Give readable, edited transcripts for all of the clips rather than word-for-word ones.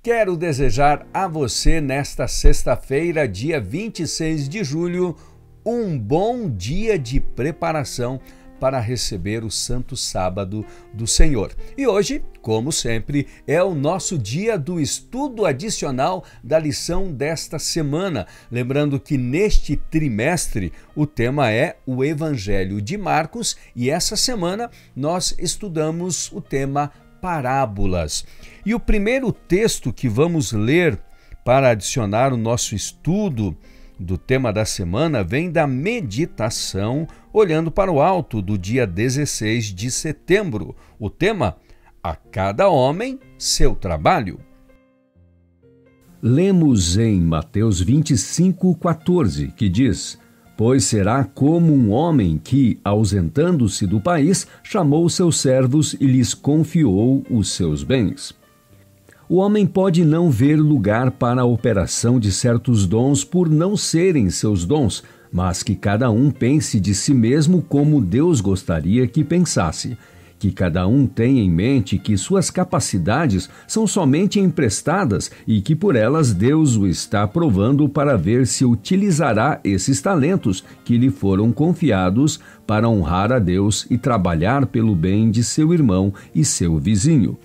Quero desejar a você, nesta sexta-feira, dia 26 de julho, um bom dia de preparação para receber o Santo Sábado do Senhor. E hoje, como sempre, é o nosso dia do estudo adicional da lição desta semana. Lembrando que neste trimestre o tema é o Evangelho de Marcos e essa semana nós estudamos o tema parábolas. E o primeiro texto que vamos ler para adicionar o nosso estudo do tema da semana vem da meditação olhando para o alto do dia 16 de setembro. O tema: a cada homem seu trabalho. Lemos em Mateus 25:14, que diz: Pois será como um homem que, ausentando-se do país, chamou seus servos e lhes confiou os seus bens. O homem pode não ver lugar para a operação de certos dons por não serem seus dons, mas que cada um pense de si mesmo como Deus gostaria que pensasse. Que cada um tenha em mente que suas capacidades são somente emprestadas e que por elas Deus o está provando para ver se utilizará esses talentos que lhe foram confiados para honrar a Deus e trabalhar pelo bem de seu irmão e seu vizinho.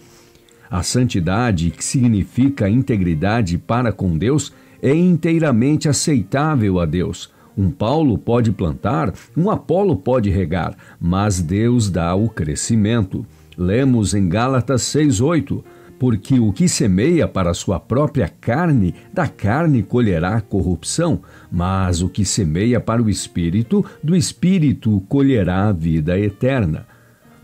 A santidade, que significa integridade para com Deus, é inteiramente aceitável a Deus. Um Paulo pode plantar, um Apolo pode regar, mas Deus dá o crescimento. Lemos em Gálatas 6:8, porque o que semeia para a sua própria carne, da carne colherá corrupção, mas o que semeia para o Espírito, do Espírito colherá a vida eterna.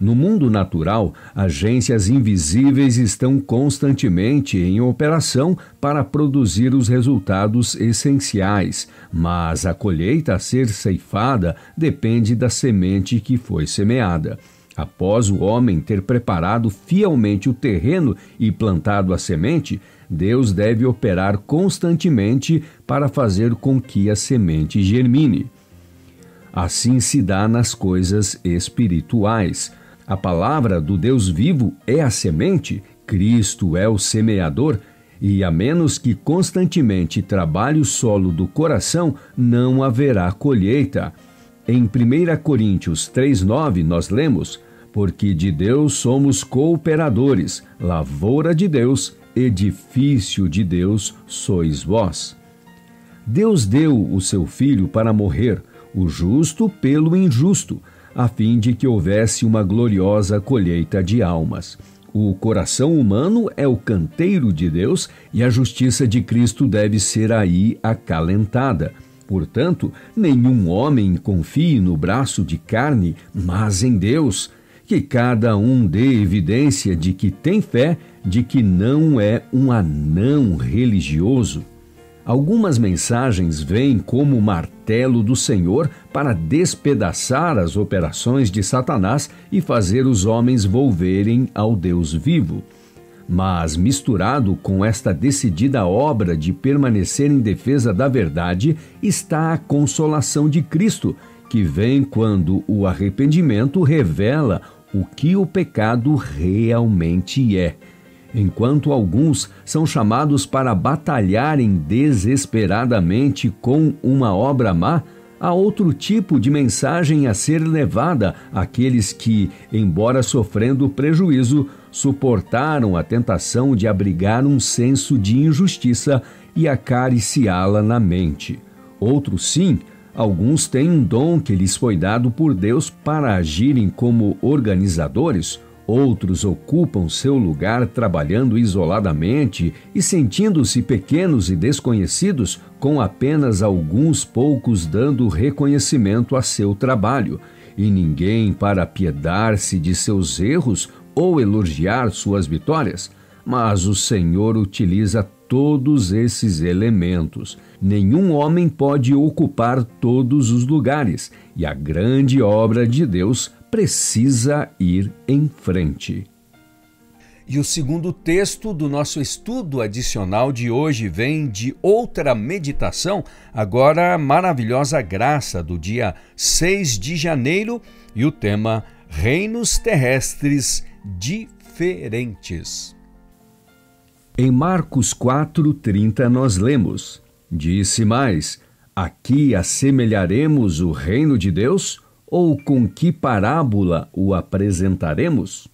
No mundo natural, agências invisíveis estão constantemente em operação para produzir os resultados essenciais, mas a colheita a ser ceifada depende da semente que foi semeada. Após o homem ter preparado fielmente o terreno e plantado a semente, Deus deve operar constantemente para fazer com que a semente germine. Assim se dá nas coisas espirituais. A palavra do Deus vivo é a semente, Cristo é o semeador, e a menos que constantemente trabalhe o solo do coração, não haverá colheita. Em 1 Coríntios 3:9 nós lemos: Porque de Deus somos cooperadores, lavoura de Deus, edifício de Deus sois vós. Deus deu o seu Filho para morrer, o justo pelo injusto, a fim de que houvesse uma gloriosa colheita de almas. O coração humano é o canteiro de Deus e a justiça de Cristo deve ser aí acalentada. Portanto, nenhum homem confie no braço de carne, mas em Deus. Que cada um dê evidência de que tem fé, de que não é um anão religioso. Algumas mensagens vêm como martelo do Senhor para despedaçar as operações de Satanás e fazer os homens volverem ao Deus vivo. Mas, misturado com esta decidida obra de permanecer em defesa da verdade, está a consolação de Cristo, que vem quando o arrependimento revela o que o pecado realmente é. Enquanto alguns são chamados para batalharem desesperadamente com uma obra má, há outro tipo de mensagem a ser levada àqueles que, embora sofrendo prejuízo, suportaram a tentação de abrigar um senso de injustiça e acariciá-la na mente. Outros, sim, alguns têm um dom que lhes foi dado por Deus para agirem como organizadores. Outros ocupam seu lugar trabalhando isoladamente e sentindo-se pequenos e desconhecidos, com apenas alguns poucos dando reconhecimento a seu trabalho, e ninguém para apiedar-se de seus erros ou elogiar suas vitórias. Mas o Senhor utiliza todos esses elementos. Nenhum homem pode ocupar todos os lugares, e a grande obra de Deus precisa ir em frente. E o segundo texto do nosso estudo adicional de hoje vem de outra meditação, agora maravilhosa graça, do dia 6 de janeiro, e o tema Reinos Terrestres Diferentes. Em Marcos 4:30 nós lemos: Disse mais: Aqui assemelharemos o reino de Deus? Ou com que parábola o apresentaremos?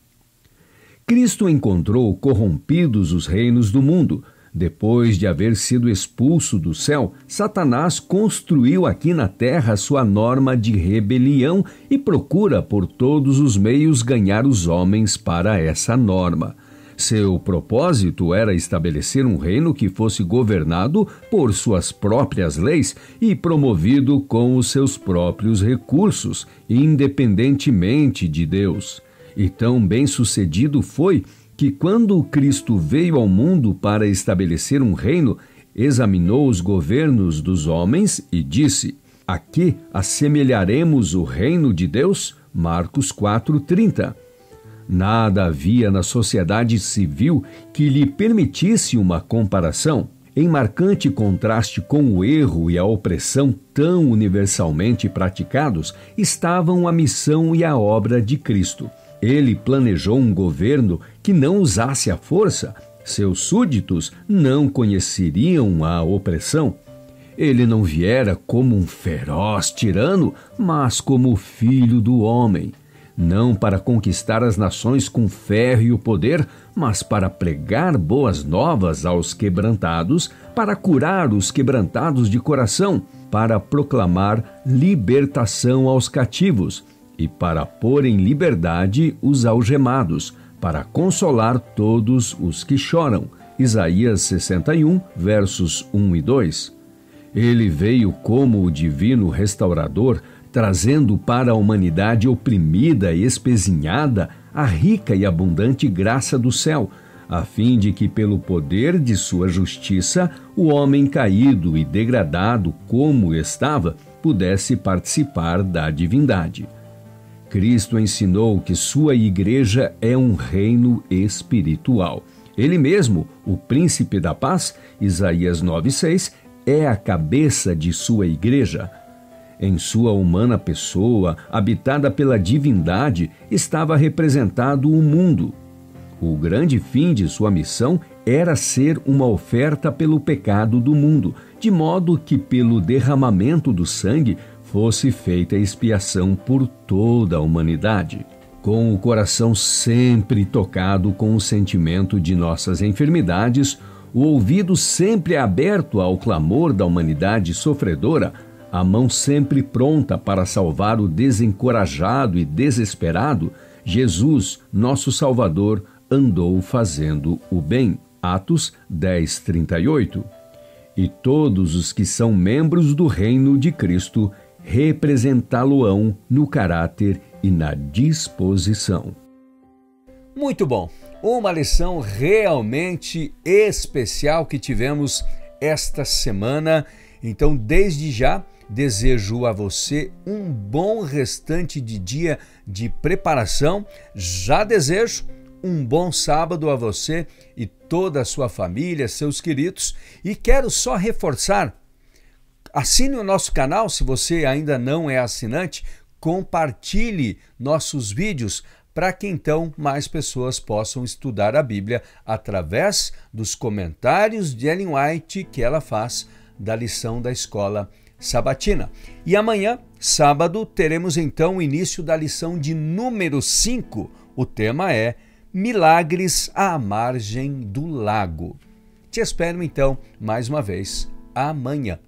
Cristo encontrou corrompidos os reinos do mundo. Depois de haver sido expulso do céu, Satanás construiu aqui na terra sua norma de rebelião e procura por todos os meios ganhar os homens para essa norma. Seu propósito era estabelecer um reino que fosse governado por suas próprias leis e promovido com os seus próprios recursos, independentemente de Deus. E tão bem-sucedido foi que, quando Cristo veio ao mundo para estabelecer um reino, examinou os governos dos homens e disse: Aqui assemelharemos o reino de Deus? Marcos 4:30. Nada havia na sociedade civil que lhe permitisse uma comparação. Em marcante contraste com o erro e a opressão tão universalmente praticados, estavam a missão e a obra de Cristo. Ele planejou um governo que não usasse a força. Seus súditos não conheceriam a opressão. Ele não viera como um feroz tirano, mas como filho do homem. Não para conquistar as nações com férreo poder, mas para pregar boas novas aos quebrantados, para curar os quebrantados de coração, para proclamar libertação aos cativos e para pôr em liberdade os algemados, para consolar todos os que choram. Isaías 61, versos 1 e 2. Ele veio como o divino restaurador, trazendo para a humanidade oprimida e espezinhada a rica e abundante graça do céu, a fim de que, pelo poder de sua justiça, o homem caído e degradado como estava, pudesse participar da divindade. Cristo ensinou que sua igreja é um reino espiritual. Ele mesmo, o príncipe da paz, Isaías 9:6, é a cabeça de sua igreja. Em sua humana pessoa, habitada pela divindade, estava representado o mundo. O grande fim de sua missão era ser uma oferta pelo pecado do mundo, de modo que pelo derramamento do sangue fosse feita a expiação por toda a humanidade. Com o coração sempre tocado com o sentimento de nossas enfermidades, o ouvido sempre aberto ao clamor da humanidade sofredora, a mão sempre pronta para salvar o desencorajado e desesperado, Jesus, nosso Salvador, andou fazendo o bem. Atos 10:38. E todos os que são membros do reino de Cristo representá-lo-ão no caráter e na disposição. Muito bom! Uma lição realmente especial que tivemos esta semana. Então, desde já, desejo a você um bom restante de dia de preparação. Já desejo um bom sábado a você e toda a sua família, seus queridos. E quero só reforçar, assine o nosso canal se você ainda não é assinante, compartilhe nossos vídeos para que então mais pessoas possam estudar a Bíblia através dos comentários de Ellen White que ela faz da lição da escola sabatina. E amanhã, sábado, teremos então o início da lição de número 5. O tema é Milagres à margem do lago. Te espero então mais uma vez amanhã.